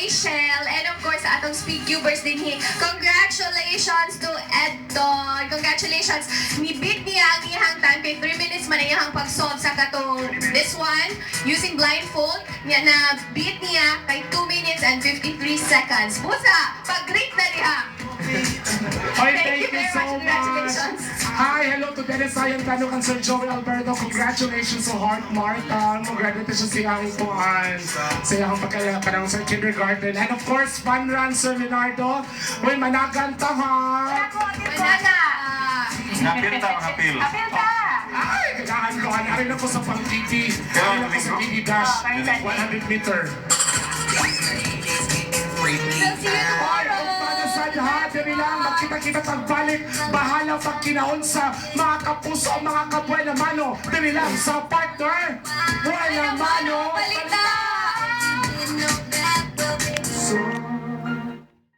Rachel, and of course sa atong speed cubers din hi. Congratulations to Edton. Congratulations. Ni-beat niya ang iyang time kay 3 minutes man ang iyang pag-solve sa katong this one using blindfold. Niya na beat niya kay 2 minutes and 53 seconds. Busa, pag-greet na niya. Oy, thank you very so much. much. Congratulations. Hi, hello to Dennis Sayang Tanong and Sir Joey Alberto. Congratulations sa Heart Marta. Mag-graduate siya sa aming puan. Sa iyang pagkalakanang sa kindergarten. And of course, fun run, Sir Leonardo. Uy, managan ta ha. Manana. Ngapil ta, ngapil. Ay, kailangan ko. Anarin ako sa pang-TV. Anarin ako sa TV Dash. 100 meter. We'll see you tomorrow. Para sa lahat, dali lang, magkita-kita tagbalik. Bahala pag kinaon sa mga kapuso, mga kabuhay na mano. Dali lang sa partner. Buhay na mano. Baliktad.